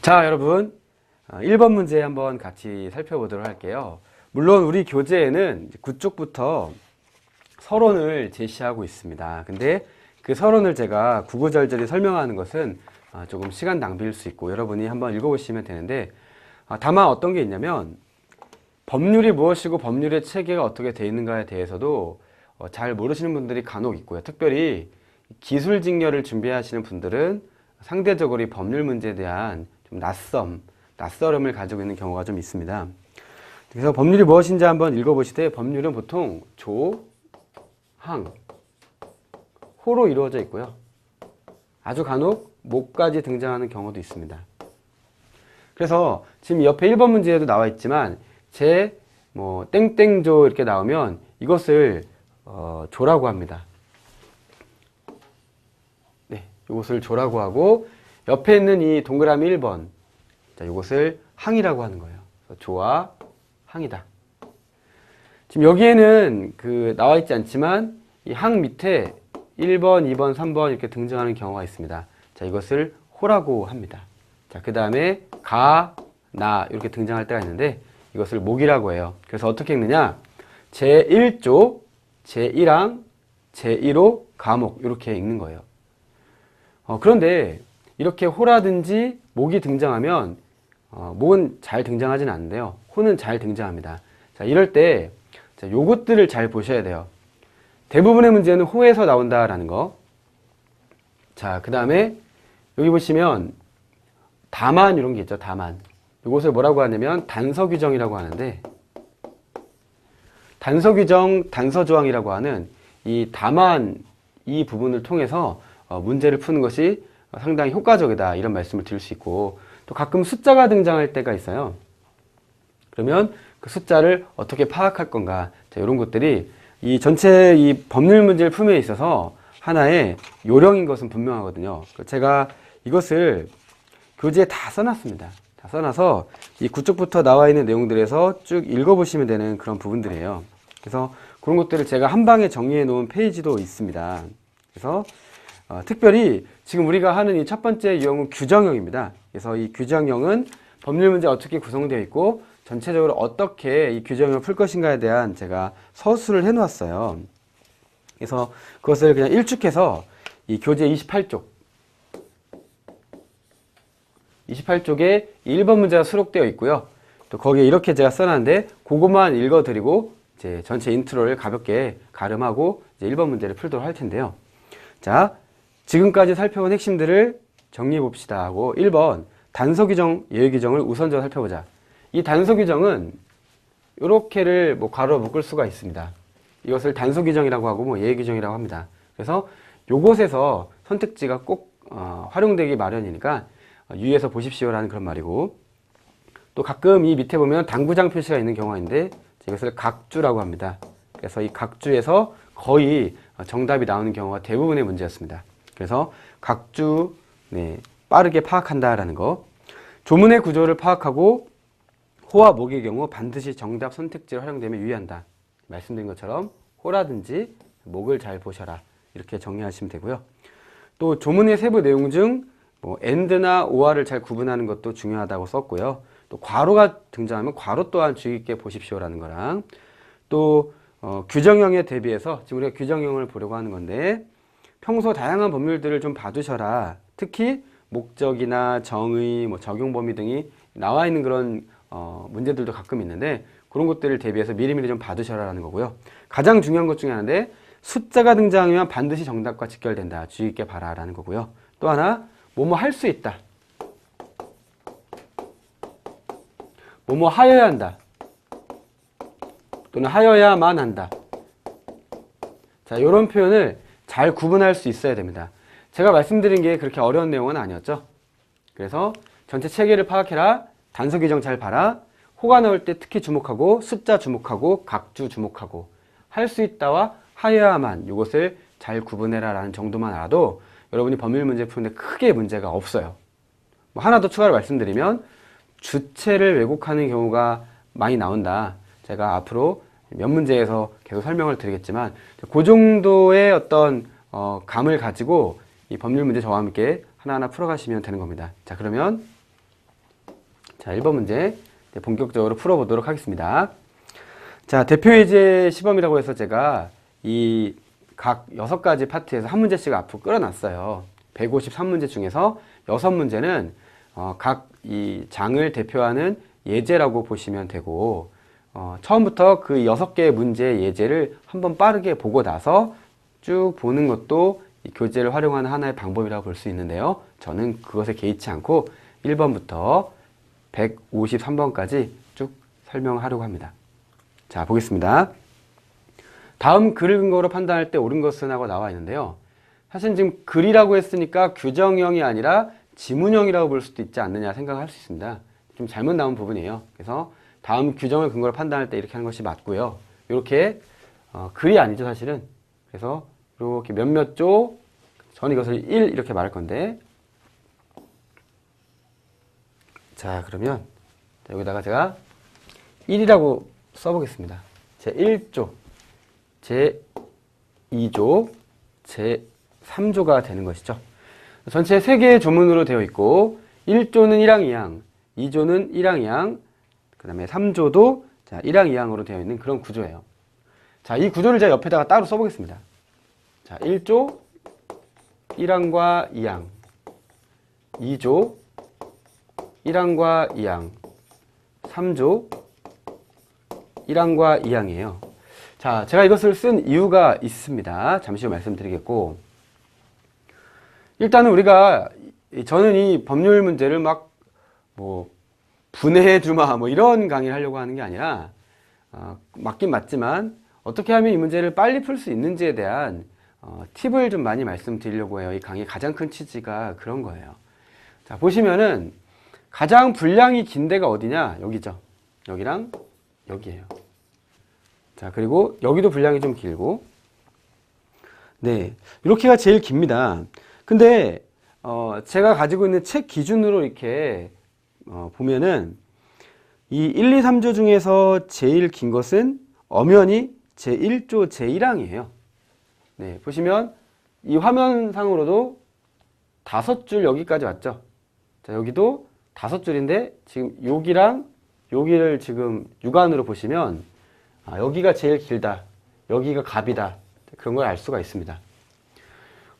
자, 여러분 1번 문제 한번 같이 살펴보도록 할게요. 물론 우리 교재에는 9쪽부터 서론을 제시하고 있습니다. 근데 그 서론을 제가 구구절절히 설명하는 것은 조금 시간 낭비일 수 있고 여러분이 한번 읽어보시면 되는데, 다만 어떤 게 있냐면 법률이 무엇이고 법률의 체계가 어떻게 되어 있는가에 대해서도 잘 모르시는 분들이 간혹 있고요. 특별히 기술직렬을 준비하시는 분들은 상대적으로 이 법률 문제에 대한 좀 낯설음을 가지고 있는 경우가 좀 있습니다. 그래서 법률이 무엇인지 한번 읽어보시되, 법률은 보통 조, 항, 호로 이루어져 있고요. 아주 간혹 목까지 등장하는 경우도 있습니다. 그래서 지금 옆에 1번 문제에도 나와 있지만 땡땡조 이렇게 나오면 이것을 조라고 합니다. 네, 이것을 조라고 하고, 옆에 있는 이 동그라미 1번, 자, 이것을 항이라고 하는 거예요. 조와 항이다. 지금 여기에는 나와 있지 않지만 이 항 밑에 1번, 2번, 3번 이렇게 등장하는 경우가 있습니다. 자, 이것을 호라고 합니다. 자, 그 다음에 가, 나 이렇게 등장할 때가 있는데 이것을 목이라고 해요. 그래서 어떻게 읽느냐? 제1조, 제1항, 제1호, 가목 이렇게 읽는 거예요. 그런데 이렇게 호라든지 목이 등장하면 목은 잘 등장하진 않는데요. 호는 잘 등장합니다. 자, 이럴 때 요것들을 잘 보셔야 돼요. 대부분의 문제는 호에서 나온다라는 거. 자, 그 다음에 여기 보시면 다만 이런 게 있죠. 다만. 이것을 뭐라고 하냐면 단서규정이라고 하는데, 단서규정, 단서조항이라고 하는 이 다만 이 부분을 통해서 문제를 푸는 것이 상당히 효과적이다, 이런 말씀을 드릴 수 있고, 또 가끔 숫자가 등장할 때가 있어요. 그러면 그 숫자를 어떻게 파악할 건가, 자, 이런 것들이 이 전체 이 법률 문제를 품에 있어서 하나의 요령인 것은 분명하거든요. 제가 이것을 교재에 다 써놨습니다. 다 써놔서 이 9쪽부터 나와 있는 내용들에서 쭉 읽어보시면 되는 그런 부분들이에요. 그래서 그런 것들을 제가 한 방에 정리해 놓은 페이지도 있습니다. 그래서 특별히 지금 우리가 하는 이 첫 번째 유형은 규정형입니다. 그래서 이 규정형은 법률 문제 어떻게 구성되어 있고 전체적으로 어떻게 이 규정형을 풀 것인가에 대한 제가 서술을 해 놓았어요. 그래서 그것을 그냥 일축해서 이 교재 28쪽에 1번 문제가 수록되어 있고요. 또 거기에 이렇게 제가 써놨는데 그것만 읽어드리고 이제 전체 인트로를 가볍게 가름하고 이제 1번 문제를 풀도록 할 텐데요. 자, 지금까지 살펴본 핵심들을 정리해 봅시다 하고, 1번 단서규정, 예외규정을 우선적으로 살펴보자. 이 단서규정은 이렇게를 괄호로 묶을 수가 있습니다. 이것을 단서규정이라고 하고 예외규정이라고 합니다. 그래서 요것에서 선택지가 꼭 활용되기 마련이니까 유의해서 보십시오라는 그런 말이고, 또 가끔 이 밑에 보면 당구장 표시가 있는 경우가 있는데 이것을 각주라고 합니다. 그래서 이 각주에서 거의 정답이 나오는 경우가 대부분의 문제였습니다. 그래서 각주, 빠르게 파악한다라는 거. 조문의 구조를 파악하고 호와 목의 경우 반드시 정답 선택지를 활용되면 유의한다. 말씀드린 것처럼 호라든지 목을 잘 보셔라, 이렇게 정리하시면 되고요. 또 조문의 세부 내용 중 and나 or를 잘 구분하는 것도 중요하다고 썼고요. 또 괄호가 등장하면 괄호 또한 주의 깊게 보십시오라는 거랑, 또 규정형에 대비해서 지금 우리가 규정형을 보려고 하는 건데 평소 다양한 법률들을 좀 봐두셔라. 특히 목적이나 정의, 적용 범위 등이 나와 있는 그런 문제들도 가끔 있는데 그런 것들을 대비해서 미리미리 좀 봐두셔라라는 거고요. 가장 중요한 것 중에 하나인데 숫자가 등장하면 반드시 정답과 직결된다. 주의 깊게 봐라라는 거고요. 또 하나, 뭐뭐 할 수 있다. 뭐뭐 하여야 한다. 또는 하여야만 한다. 자, 이런 표현을 잘 구분할 수 있어야 됩니다. 제가 말씀드린 게 그렇게 어려운 내용은 아니었죠. 그래서 전체 체계를 파악해라, 단서규정 잘 봐라, 호가 나올 때 특히 주목하고, 숫자 주목하고, 각주 주목하고, 할 수 있다와 하여야만, 이것을 잘 구분해라 라는 정도만 알아도 여러분이 법률 문제 푸는데 크게 문제가 없어요. 하나 더 추가로 말씀드리면 주체를 왜곡하는 경우가 많이 나온다. 제가 앞으로 몇 문제에서 계속 설명을 드리겠지만 그 정도의 어떤 감을 가지고 이 법률 문제 저와 함께 하나하나 풀어가시면 되는 겁니다. 자, 그러면 자, 1번 문제 본격적으로 풀어보도록 하겠습니다. 자, 대표 예제 시범이라고 해서 제가 이 각 6가지 파트에서 한 문제씩 앞으로 끌어놨어요. 153문제 중에서 6문제는 각 이 장을 대표하는 예제라고 보시면 되고, 처음부터 그 6개의 문제 예제를 한번 빠르게 보고 나서 쭉 보는 것도 이 교재를 활용하는 하나의 방법이라고 볼 수 있는데요. 저는 그것에 개의치 않고 1번부터 153번까지 쭉 설명하려고 합니다. 자, 보겠습니다. 다음 글을 근거로 판단할 때 옳은 것은 하고 나와 있는데요. 사실 지금 글이라고 했으니까 규정형이 아니라 지문형이라고 볼 수도 있지 않느냐 생각할 수 있습니다. 좀 잘못 나온 부분이에요. 그래서 다음 규정을 근거로 판단할 때 이렇게 하는 것이 맞고요. 이렇게 글이 아니죠, 사실은. 그래서 이렇게 몇몇 조, 저는 이것을 1 이렇게 말할 건데, 자, 그러면 여기다가 제가 1이라고 써보겠습니다. 제 1조, 제 2조, 제 3조가 되는 것이죠. 전체 3개의 조문으로 되어 있고, 1조는 1항 2항, 2조는 1항 2항, 그 다음에 3조도 1항 2항으로 되어 있는 그런 구조예요. 자, 이 구조를 제가 옆에다가 따로 써보겠습니다. 자, 1조 1항과 2항, 2조 1항과 2항, 3조 1항과 2항이에요. 자, 제가 이것을 쓴 이유가 있습니다. 잠시 후 말씀드리겠고, 일단은 저는 이 법률 문제를 분해해 주마 이런 강의를 하려고 하는 게 아니라, 맞긴 맞지만 어떻게 하면 이 문제를 빨리 풀 수 있는지에 대한 팁을 좀 많이 말씀드리려고 해요. 이 강의의 가장 큰 취지가 그런 거예요. 자, 보시면은 가장 분량이 긴 데가 어디냐? 여기죠. 여기랑 여기예요. 자, 그리고 여기도 분량이 좀 길고, 네, 이렇게가 제일 깁니다. 근데 제가 가지고 있는 책 기준으로 이렇게 보면은 이 1, 2, 3조 중에서 제일 긴 것은 엄연히 제1조 제1항이에요. 네, 보시면 이 화면상으로도 5줄 여기까지 왔죠. 자, 여기도 5줄인데 지금 여기랑 여기를 지금 육안으로 보시면 여기가 제일 길다, 여기가 갑이다, 그런 걸 알 수가 있습니다.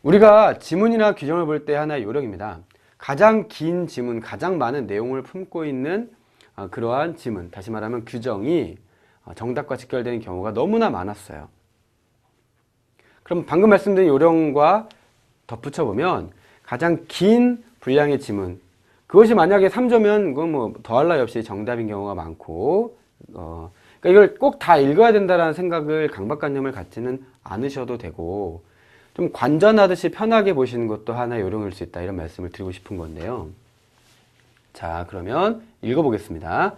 우리가 지문이나 규정을 볼 때 하나의 요령입니다. 가장 긴 지문, 가장 많은 내용을 품고 있는 그러한 지문, 다시 말하면 규정이 정답과 직결되는 경우가 너무나 많았어요. 그럼 방금 말씀드린 요령과 덧붙여보면 가장 긴 분량의 지문, 그것이 만약에 3조면 그건 더할 나위 없이 정답인 경우가 많고, 그러니까 이걸 꼭 다 읽어야 된다는 생각을 강박관념을 갖지는 않으셔도 되고, 좀 관전하듯이 편하게 보시는 것도 하나의 요령일 수 있다, 이런 말씀을 드리고 싶은 건데요. 자, 그러면 읽어보겠습니다.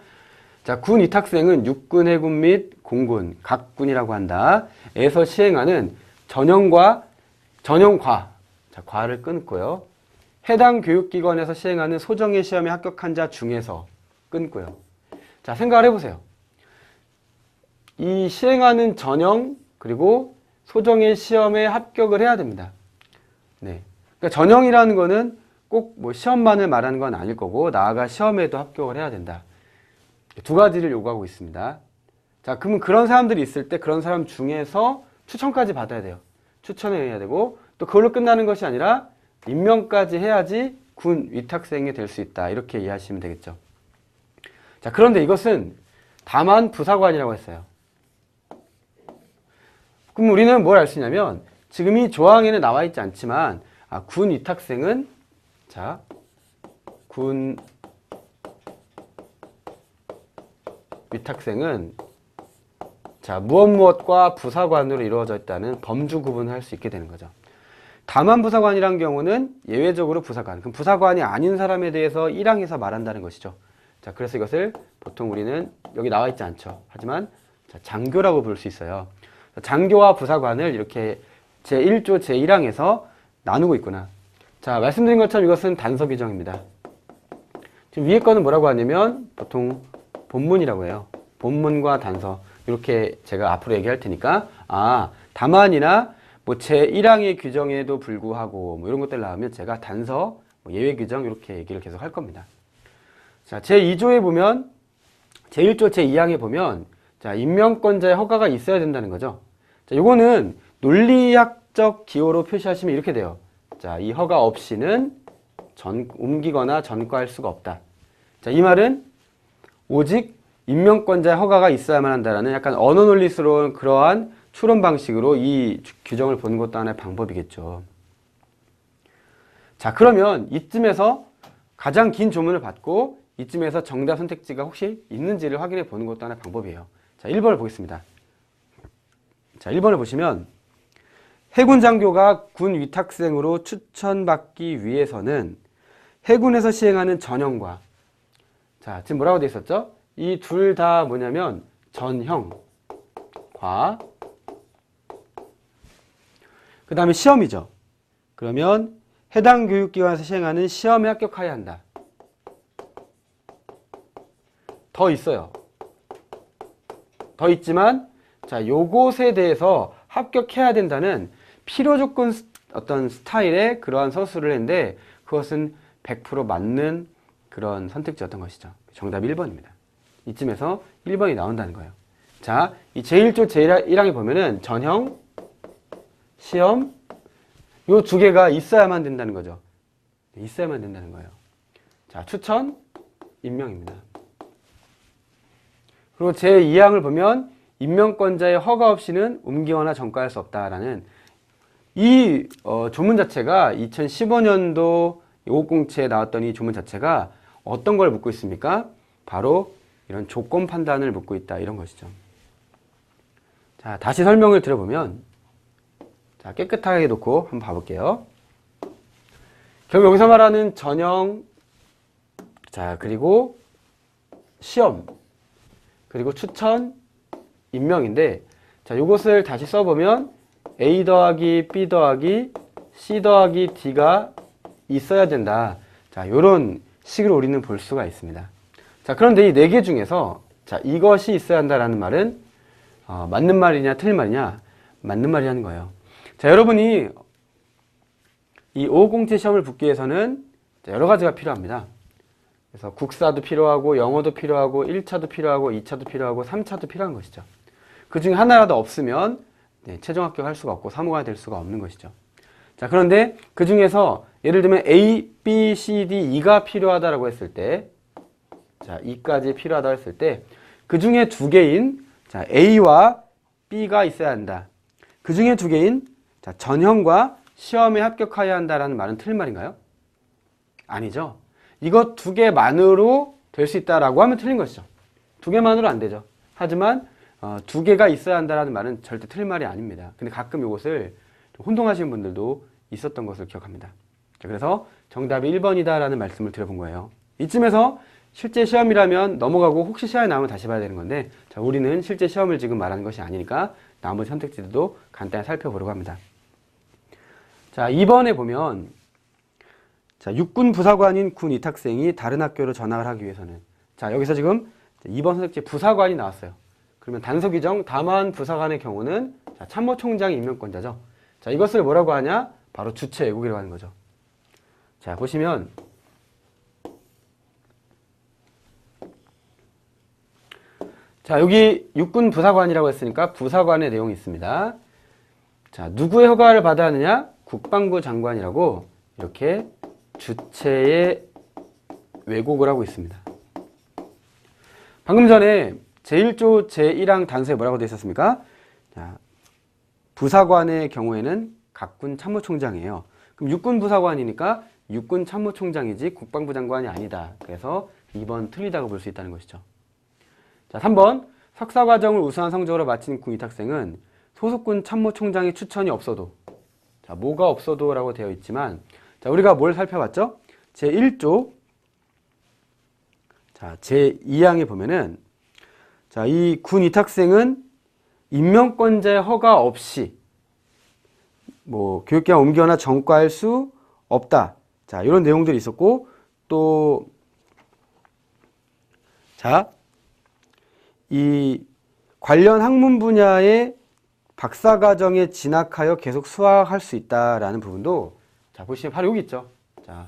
자, 군 위탁생은 육군, 해군 및 공군, 각 군이라고 한다 에서 시행하는 전형과, 자, 과를 끊고요. 해당 교육기관에서 시행하는 소정의 시험에 합격한 자 중에서 끊고요. 자, 생각을 해보세요. 이 시행하는 전형 그리고 소정의 시험에 합격을 해야 됩니다. 네, 그러니까 전형이라는 거는 꼭 시험만을 말하는 건 아닐 거고, 나아가 시험에도 합격을 해야 된다. 두 가지를 요구하고 있습니다. 자, 그러면 그런 사람들이 있을 때 그런 사람 중에서 추천까지 받아야 돼요. 추천을 해야 되고, 또 그걸로 끝나는 것이 아니라 임명까지 해야지 군 위탁생이 될 수 있다, 이렇게 이해하시면 되겠죠. 자, 그런데 이것은 다만 부사관이라고 했어요. 그럼 우리는 뭘 알 수 있냐면, 지금 이 조항에는 나와 있지 않지만, 군 위탁생은, 자, 군 위탁생은, 자, 무엇과 부사관으로 이루어져 있다는 범주 구분을 할 수 있게 되는 거죠. 다만 부사관이란 경우는 예외적으로 부사관, 그럼 부사관이 아닌 사람에 대해서 1항에서 말한다는 것이죠. 자, 그래서 이것을 보통 우리는 여기 나와 있지 않죠. 하지만 장교라고 부를 수 있어요. 장교와 부사관을 이렇게 제1조 제1항에서 나누고 있구나. 자, 말씀드린 것처럼 이것은 단서 규정입니다. 지금 위에 거는 뭐라고 하냐면 보통 본문이라고 해요. 본문과 단서, 이렇게 제가 앞으로 얘기할 테니까, 다만이나 제1항의 규정에도 불구하고 이런 것들 나오면 제가 단서, 예외 규정 이렇게 얘기를 계속 할 겁니다. 자, 제2조에 보면, 제1조 제2항에 보면, 자, 임명권자의 허가가 있어야 된다는 거죠. 자, 요거는 논리학적 기호로 표시하시면 이렇게 돼요. 자, 이 허가 없이는 옮기거나 전과할 수가 없다. 자, 이 말은 오직 임명권자의 허가가 있어야만 한다라는 약간 언어 논리스러운 그러한 추론 방식으로 이 규정을 보는 것도 하나의 방법이겠죠. 자, 그러면 이쯤에서 가장 긴 조문을 받고 이쯤에서 정답 선택지가 혹시 있는지를 확인해 보는 것도 하나의 방법이에요. 자, 1번을 보겠습니다. 자, 1번을 보시면 해군 장교가 군 위탁생으로 추천받기 위해서는 해군에서 시행하는 전형과, 자, 지금 뭐라고 되어 있었죠? 이 둘 다 뭐냐면 전형과 그 다음에 시험이죠. 그러면 해당 교육기관에서 시행하는 시험에 합격해야 한다. 더 있어요. 더 있지만, 자, 요것에 대해서 합격해야 된다는 필요 조건 어떤 스타일의 그러한 서술을 했는데 그것은 100% 맞는 그런 선택지였던 것이죠. 정답이 1번입니다. 이쯤에서 1번이 나온다는 거예요. 자, 이 제1조 제1항에 보면은 전형, 시험, 요 두 개가 있어야만 된다는 거죠. 있어야만 된다는 거예요. 자, 추천, 임명입니다. 그리고 제2항을 보면 임명권자의 허가 없이는 옮기거나 전과할 수 없다라는 이 조문 자체가 2015년도 550채에 나왔던 이 조문 자체가 어떤 걸 묻고 있습니까? 바로 이런 조건 판단을 묻고 있다, 이런 것이죠. 자, 다시 설명을 들어보면, 자, 깨끗하게 놓고 한번 봐볼게요. 결국 여기서 말하는 전형, 자, 그리고 시험, 그리고 추천, 임명인데, 자, 요것을 다시 써보면 A 더하기 B 더하기 C 더하기 D가 있어야 된다. 자, 요런 식으로 우리는 볼 수가 있습니다. 자, 그런데 이 네 개 중에서, 자, 이것이 있어야 한다라는 말은 맞는 말이냐 틀린 말이냐? 맞는 말이라는 거예요. 자, 여러분이 이 550제 시험을 붙기 위해서는 여러 가지가 필요합니다. 그래서 국사도 필요하고 영어도 필요하고 1차도 필요하고 2차도 필요하고 3차도 필요한 것이죠. 그 중에 하나라도 없으면 최종 합격할 수가 없고 사무관이 될 수가 없는 것이죠. 자, 그런데 그 중에서 예를 들면 A, B, C, D, E가 필요하다라고 했을 때, 자, E까지 필요하다고 했을 때, 그 중에 두 개인, 자, A와 B가 있어야 한다. 그 중에 두 개인, 자, 전형과 시험에 합격해야 한다라는 말은 틀린 말인가요? 아니죠. 이것 두 개만으로 될 수 있다라고 하면 틀린 것이죠. 두 개만으로 안 되죠. 하지만 두 개가 있어야 한다라는 말은 절대 틀린 말이 아닙니다. 근데 가끔 이것을 혼동하시는 분들도 있었던 것을 기억합니다. 자, 그래서 정답이 1번이다라는 말씀을 드려본 거예요. 이쯤에서 실제 시험이라면 넘어가고 혹시 시험에 나오면 다시 봐야 되는 건데, 자, 우리는 실제 시험을 지금 말하는 것이 아니니까 나머지 선택지들도 간단히 살펴보려고 합니다. 자, 2번에 보면, 자, 육군 부사관인 군 이탁생이 다른 학교로 전학을 하기 위해서는, 자, 여기서 지금 2번 선택지 부사관이 나왔어요. 그러면 단서 규정 다만 부사관의 경우는, 자, 참모총장이 임명권자죠. 자, 이것을 뭐라고 하냐? 바로 주체 왜곡이라고 하는 거죠. 자, 보시면 자, 여기 육군 부사관이라고 했으니까 부사관의 내용이 있습니다. 자, 누구의 허가를 받아야 하느냐? 국방부 장관이라고 이렇게 주체의 왜곡을 하고 있습니다. 방금 전에 제1조 제1항 단서에 뭐라고 되어 있었습니까? 자, 부사관의 경우에는 각군 참모총장이에요. 그럼 육군 부사관이니까 육군 참모총장이지 국방부 장관이 아니다. 그래서 2번 틀리다고 볼 수 있다는 것이죠. 자, 3번 석사과정을 우수한 성적으로 마친 군 이탁생은 소속군 참모총장의 추천이 없어도, 자, 뭐가 없어도 라고 되어 있지만, 자, 우리가 뭘 살펴봤죠? 제1조, 자, 제2항에 보면은, 자, 이 군 이탁생은 임명권자의 허가 없이 뭐 교육기관 옮기거나 전과할 수 없다. 자, 이런 내용들이 있었고, 또, 자, 이 관련 학문 분야의 박사과정에 진학하여 계속 수학할 수 있다라는 부분도, 자, 보시면 바로 여기 있죠. 자,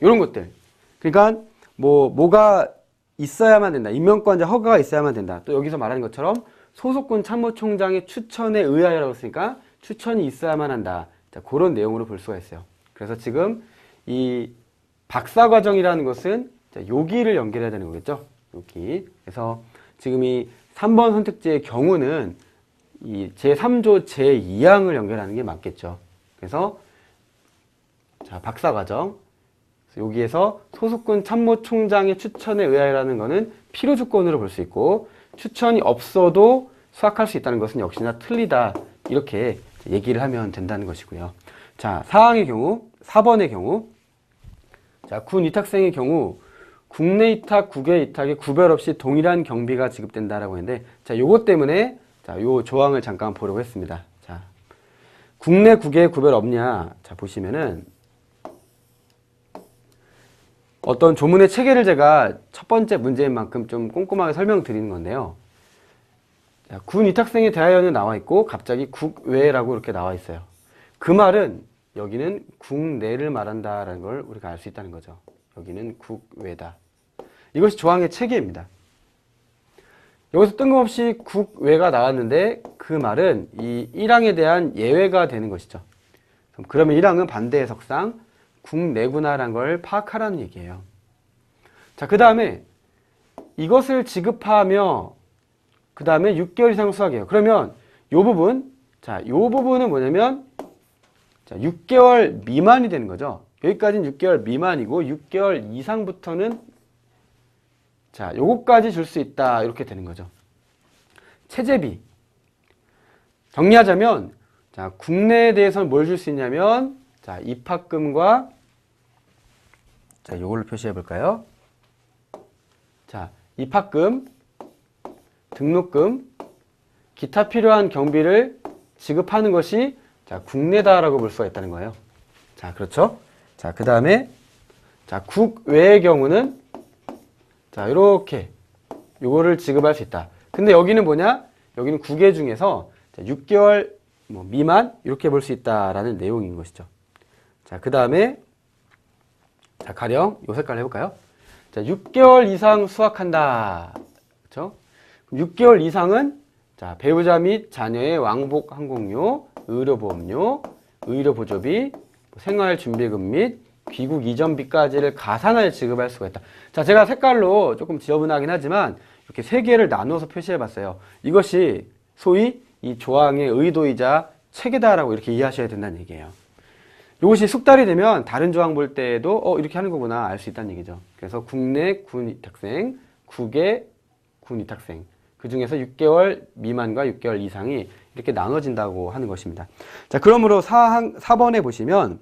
요런 것들. 그러니까 뭐가 있어야만 된다. 임명권자 허가가 있어야만 된다. 또 여기서 말하는 것처럼 소속군 참모총장의 추천에 의하여라고 했으니까 추천이 있어야만 한다. 자, 그런 내용으로 볼 수가 있어요. 그래서 지금 이 박사과정이라는 것은 여기를 연결해야 되는 거겠죠. 여기. 그래서 지금 이 3번 선택지의 경우는 이 제3조 제2항을 연결하는 게 맞겠죠. 그래서 자, 박사과정. 여기에서 소속군 참모총장의 추천에 의하여라는 것은 필요 조건으로 볼 수 있고, 추천이 없어도 수학할 수 있다는 것은 역시나 틀리다. 이렇게 얘기를 하면 된다는 것이고요. 자, 4항의 경우, 4번의 경우, 자, 군 위탁생의 경우 국내 위탁, 국외 위탁에 구별 없이 동일한 경비가 지급된다라고 했는데, 자, 요것 때문에 자, 요 조항을 잠깐 보려고 했습니다. 자, 국내, 국외 구별 없냐? 자, 보시면은 어떤 조문의 체계를 제가 첫 번째 문제인 만큼 좀 꼼꼼하게 설명드리는 건데요. 자, 군 위탁생에 대하여는 나와 있고 갑자기 국외라고 이렇게 나와 있어요. 그 말은 여기는 국내를 말한다라는 걸 우리가 알 수 있다는 거죠. 여기는 국외다. 이것이 조항의 체계입니다. 여기서 뜬금없이 국외가 나왔는데 그 말은 이 1항에 대한 예외가 되는 것이죠. 그러면 1항은 반대 해석상 국내구나라는 걸 파악하라는 얘기예요. 자, 그 다음에 이것을 지급하며 그 다음에 6개월 이상 수학이에요. 그러면 요 부분, 자, 요 부분은 뭐냐면 자, 6개월 미만이 되는 거죠. 여기까지는 6개월 미만이고 6개월 이상부터는 자, 요거까지 줄 수 있다. 이렇게 되는 거죠. 체재비. 정리하자면 자, 국내에 대해서는 뭘 줄 수 있냐면 자, 입학금과 자, 요걸로 표시해 볼까요? 자, 입학금, 등록금, 기타 필요한 경비를 지급하는 것이 자, 국내다라고 볼 수가 있다는 거예요. 자, 그렇죠? 자, 그 다음에 자, 국외의 경우는 자, 요렇게 요거를 지급할 수 있다. 근데 여기는 뭐냐? 여기는 국외 중에서 자, 6개월 미만 이렇게 볼 수 있다라는 내용인 것이죠. 자, 그 다음에 자, 가령 요 색깔 해볼까요? 자, 6개월 이상 수학한다. 그렇죠? 6개월 이상은 자, 배우자 및 자녀의 왕복 항공료, 의료보험료, 의료보조비, 생활준비금 및 귀국 이전비까지를 가산하여 지급할 수가 있다. 자, 제가 색깔로 조금 지저분하긴 하지만 이렇게 세 개를 나눠서 표시해 봤어요. 이것이 소위 이 조항의 의도이자 체계다라고 이렇게 이해하셔야 된다는 얘기예요. 이것이 숙달이 되면 다른 조항 볼 때도 이렇게 하는 거구나 알 수 있다는 얘기죠. 그래서 국내 군 위탁생, 국외 군 위탁생, 그 중에서 6개월 미만과 6개월 이상이 이렇게 나눠진다고 하는 것입니다. 자, 그러므로 4번에 보시면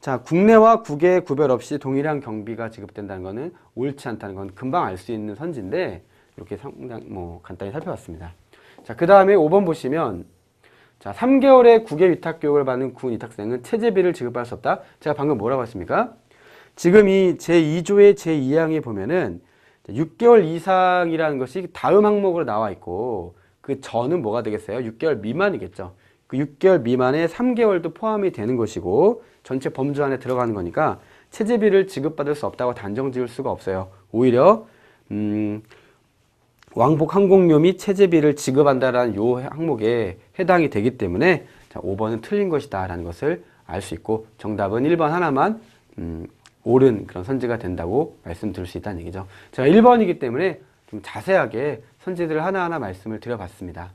자, 국내와 국외 구별 없이 동일한 경비가 지급된다는 것은 옳지 않다는 건 금방 알 수 있는 선지인데 이렇게 상당 간단히 살펴봤습니다. 자, 그 다음에 5번 보시면 자, 3개월의 국외 위탁 교육을 받는 군 위탁생은 체재비를 지급할 수 없다. 제가 방금 뭐라고 했습니까? 지금 이 제2조의 제2항에 보면은 6개월 이상이라는 것이 다음 항목으로 나와 있고 그 전은 뭐가 되겠어요? 6개월 미만이겠죠. 그 6개월 미만에 3개월도 포함이 되는 것이고 전체 범주 안에 들어가는 거니까 체재비를 지급받을 수 없다고 단정 지을 수가 없어요. 오히려 왕복 항공료 및 체재비를 지급한다라는 요 항목에 해당이 되기 때문에 자, 5번은 틀린 것이다 라는 것을 알 수 있고 정답은 1번 하나만 옳은 그런 선지가 된다고 말씀드릴 수 있다는 얘기죠. 제가 1번이기 때문에 좀 자세하게 선지들을 하나하나 말씀을 드려봤습니다.